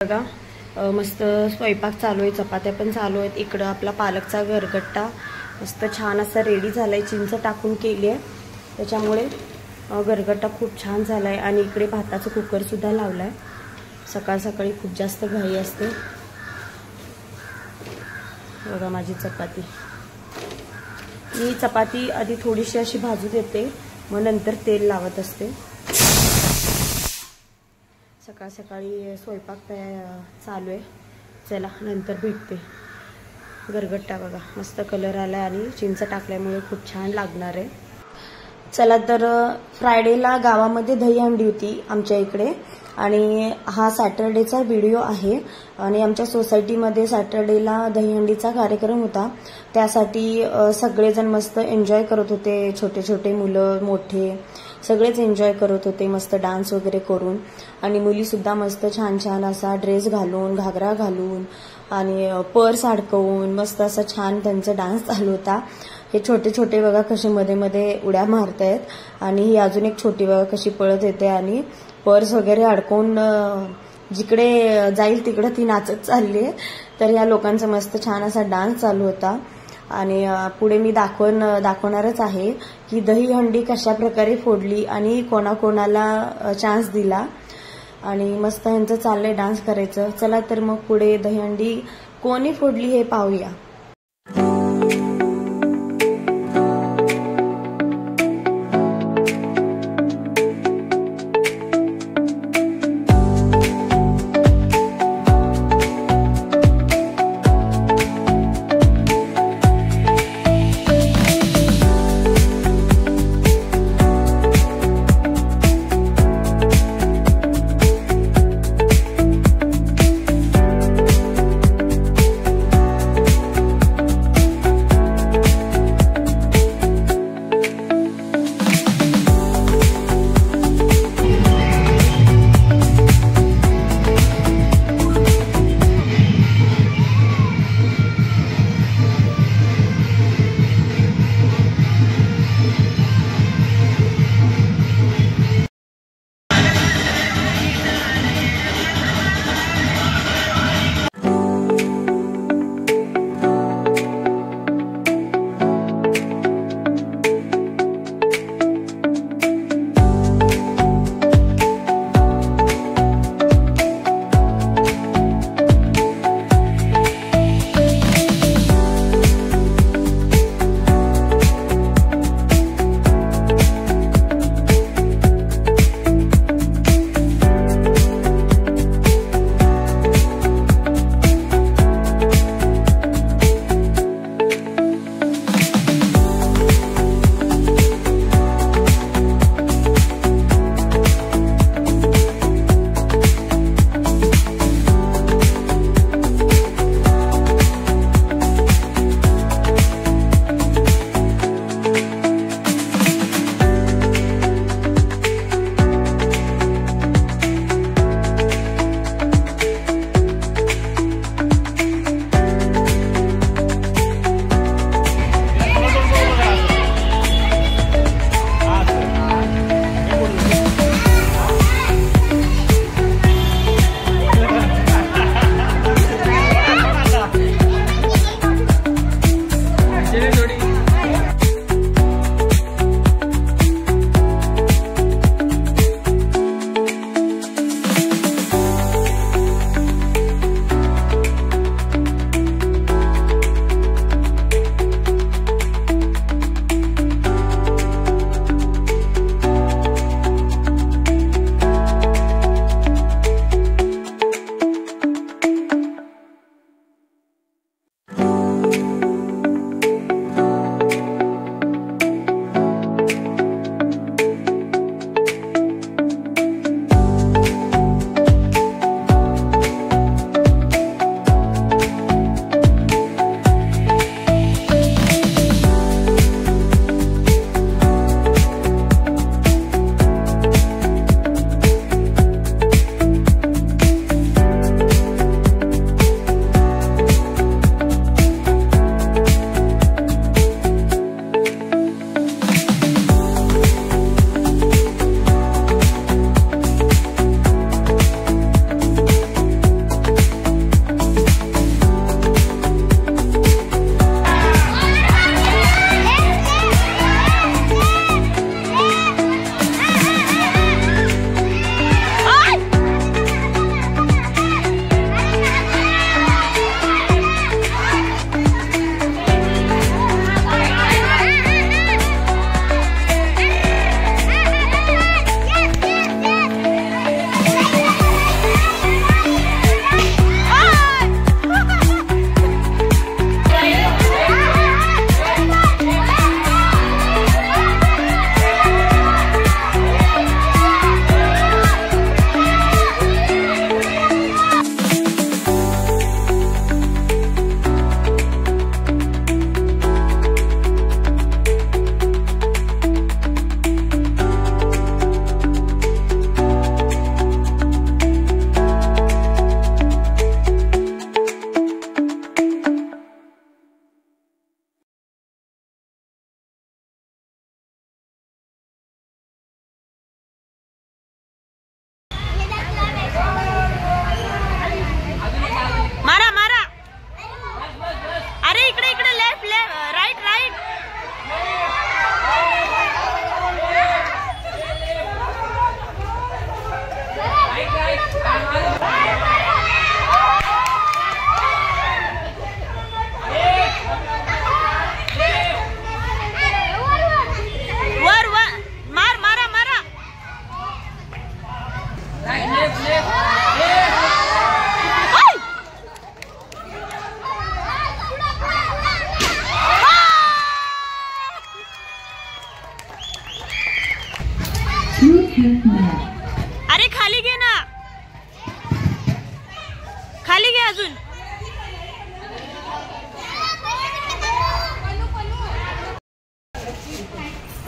बघा मस्त स्वयंपाक चालू आहे, चपात्या पण चालू आहेत। इकडं आपला पालकचा गरगट्टा मस्त छान असा रेडी झालाय, चिंच टाकून केली आहे त्याच्यामुळे गरगट्टा खूप छान झालाय। आणि इकडे भाताचं कुकर सुद्धा लावलाय। सकाळ सकाळी खूप जास्त घाई असते। बघा माझी चपाती, मी चपाती आधी थोडीशी अशी भाजू देते, मग नंतर तेल लावत असते। सकाळ सकाळी स्वयंपाक चालू आहे। चला नंतर भेटते। गरगट्टा बघा मस्त कलर आलाय आणि चिंच टाकल्यामुळे खूप छान लागणार आहे। चला तर फ्रायडेला गावामध्ये दहीहंडी होती आमच्या इकडे, आणि हा सॅटर्डेचा व्हिडिओ आहे। आणि आमच्या सोसायटीमध्ये सॅटर्डेला दहीहंडीचा कार्यक्रम होता, त्यासाठी सगळेजण मस्त एन्जॉय करत होते। छोटे छोटे मुलं मोठे सगळेच एन्जॉय करत होते, मस्त डान्स वगैरे करून। आणि मुली सुद्धा मस्त छान छान असा ड्रेस घालून, घागरा घालून आणि पर्स अडकवून मस्त असा छान त्यांचा डान्स चालू होता। हे छोटे छोटे बघा कसे मध्ये मध्ये उड्या मारतायत, आणि ही अजून एक छोटी बघा कशी पळत येते आणि पर्स वगैरे अडकवून जिकडे जाईल तिकडे ती नाचत चालली आहे। तर या लोकांचा मस्त छान असा डान्स चालू होता। आणि पुढे मी दाखवणारच आहे की दहीहंडी कशा प्रकारे फोडली आणि कोणाकोणाला चान्स दिला, आणि मस्त ह्यांचं चाललंय डान्स करायचं। चला तर मग पुढे दहीहंडी कोणी फोडली हे पाहूया।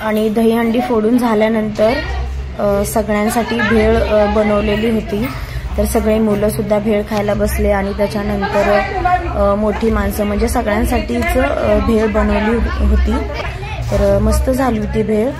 आणि दहीहंडी फोडून झाल्यानंतर सगळ्यांसाठी भेळ बनवलेली होती. तर सगळे मुलं सुद्धा भेळ खायला बसले आणि त्याच्यानंतर मोठी माणसं म्हणजे सगळ्यांसाठीच भेळ बनवली होती. तर मस्त झाली होती भेळ.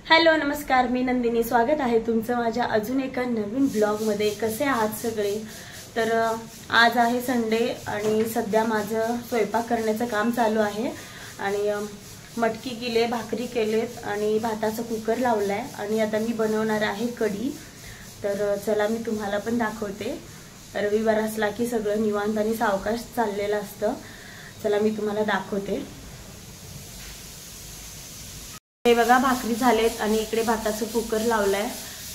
हॅलो नमस्कार, मी नंदिनी. स्वागत आहे तुमचं माझ्या अजून एका नवीन ब्लॉगमध्ये. कसे आहात सगळे? तर आज आहे संडे आणि सध्या माझं स्वयंपाक करण्याचं काम चालू आहे. आणि मटकी केले, भाकरी केलेत आणि भाताचा कुकर लावलाय आणि आता मी बनवणार आहे कढी. तर चला मी तुम्हाला पण दाखवते. रविवार असला की सगळं निवांत आणि सावकाश चाललेलं असतं. चला मी तुम्हाला दाखवते. हे बघा भाकरी झालेत आणि इकडे भाताचं कुकर लावलाय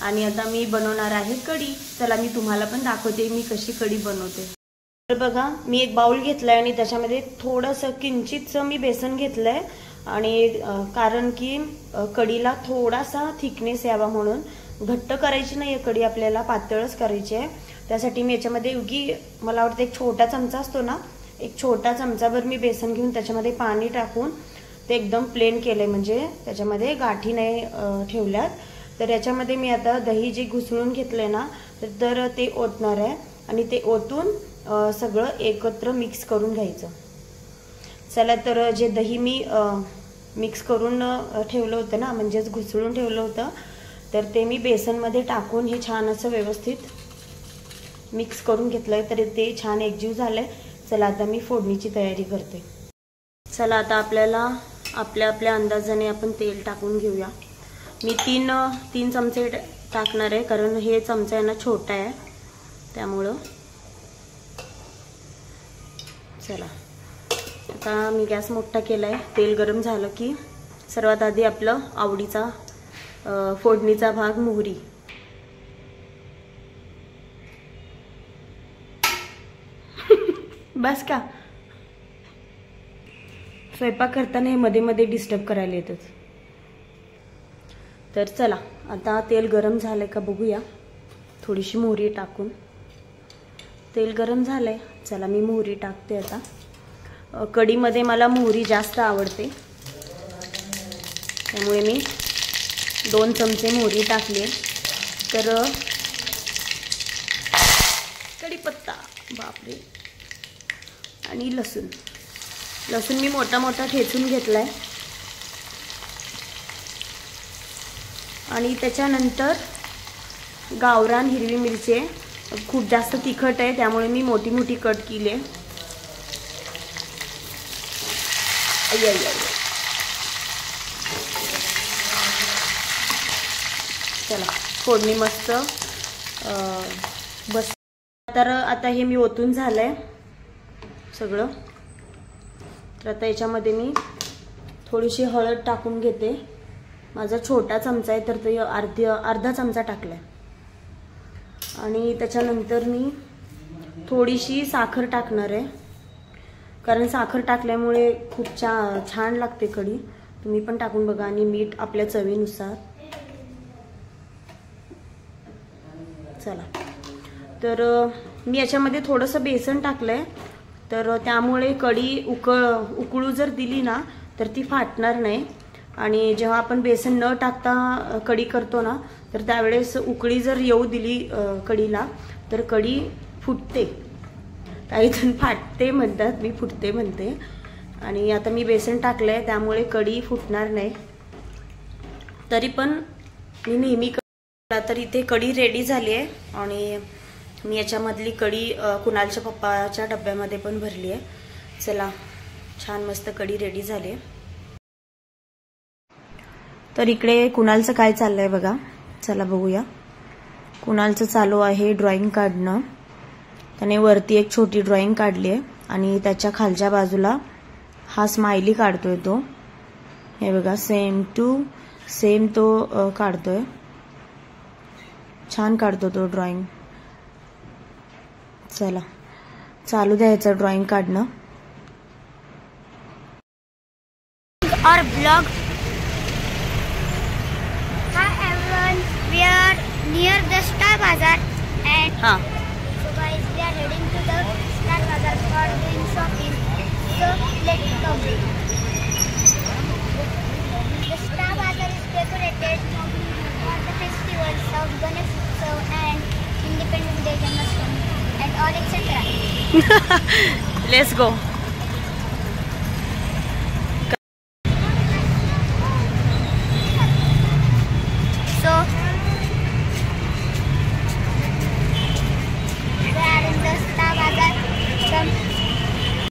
आणि आता मी बनवणार आहे कढी. चला मी तुम्हाला पण दाखवते मी कशी कढी बनवते. तर बघा मी एक बाउल घेतलाय आणि त्याच्यामध्ये थोडंसं किंचितचं मी बेसन घेतलंय आणि कारण की कढीला थोडासा थिकनेस यावा म्हणून. घट्ट करायची नाहीये कढी, आपल्याला पातळच करायची आहे. त्यासाठी मी याच्यामध्ये उगी मला वाटतं एक छोटा चमचा असतो ना, एक छोटा चमचाभर मी बेसन घेऊन त्याच्यामध्ये पाणी टाकून ते एकदम प्लेन केले, म्हणजे त्याच्यामध्ये गाठी नाही ठेवल्यात. तर याच्यामध्ये मी आता दही जे घुसळून घेतलंय ना तर ते ओतणार आहे आणि ते ओतून सगळं एकत्र मिक्स करून घ्यायचं. चला तर जे दही मी मिक्स करून ठेवलं होतं ना, म्हणजेच घुसळून ठेवलं होतं, तर ते मी बेसनमध्ये टाकून हे छान असं व्यवस्थित मिक्स करून घेतलंय. तर ते छान एकजीव झालंय. चला आता मी फोडणीची तयारी करते. चला आता आपल्याला आपल्या अंदाजाने आपण तेल टाकून घेऊया. मी तीन चमचे टाकणार आहे कारण हे चमचा आहे ना छोटा आहे त्यामुळं. चला आता मी गॅस मोठा केलाय. तेल गरम झालं की सर्वात आधी आपलं आवडीचा फोडणीचा भाग मोहरी. बस का? स्वयंपाक करताना हे मध्ये मध्ये डिस्टर्ब करायला येतात. तर चला आता तेल गरम झालंय का बघूया. थोडीशी मोहरी टाकून तेल गरम झालंय. चला मी मोहरी टाकते आता. कढीमध्ये मला मोहरी जास्त आवडते त्यामुळे मी 2 चमचे मोहरी टाकली. तर कढीपत्ता, बापरे, आणि लसूण मी मोठा मोठा ठेचून घेतलाय. आणि त्याच्यानंतर गावरान हिरवी मिरची. खूप जास्त तिखट आहे त्यामुळे मी मोठी मोठी कट केली आहे. चला फोडणी मस्त बस. तर आता हे मी ओतून झालंय सगळं. तर आता याच्यामध्ये मी थोडीशी हळद टाकून घेते. माझा छोटा चमचा आहे तर ते अर्धा चमचा टाकलाय. आणि त्याच्यानंतर मी थोडीशी साखर टाकणार आहे कारण साखर टाकल्यामुळे खूप छान लागते कढी. तुम्ही पण टाकून बघा. आणि मीठ आपल्या चवीनुसार. चला तर मी याच्यामध्ये थोडंसं बेसन टाकलंय तर त्यामुळे कढी उकळू जर दिली ना तर ती फाटणार नाही. आणि जेव्हा आपण बेसन न टाकता कढी करतो ना तर त्यावेळेस उकळी जर येऊ दिली कढीला तर कढी फुटते. काही जण फाटते म्हणतात, मी फुटते म्हणते. आणि आता मी बेसन टाकलंय त्यामुळे कढी फुटणार नाही. तरी पण मी नेहमी तर इथे कढी रेडी झाली आहे आणि मी याच्यामधली कढी कुणालच्या पप्पाच्या डब्यामध्ये पण भरली आहे. चला छान मस्त कढी रेडी झाली आहे. तर इकडे कुणालचं काय चाललंय बघा. चला बघूया. कुणालचं चालू आहे ड्रॉइंग काढणं. त्याने वरती एक छोटी ड्रॉइंग काढली आहे आणि त्याच्या खालच्या बाजूला हा स्माइली काढतोय तो, हे बघा सेम टू सेम तो काढतोय. छान काढतो तो ड्रॉइंग. चला चालू द्यायचं ड्रॉइंग काढणं. और blog. Hi everyone, we are near the Star Bazaar and हाँ so guys we are heading to the Star Bazaar for doing shopping. So let's go. The Star Bazaar is decorated for the festivals of Ganesh Utsav and Independence Day, Janmashtami and all etc. Let's go.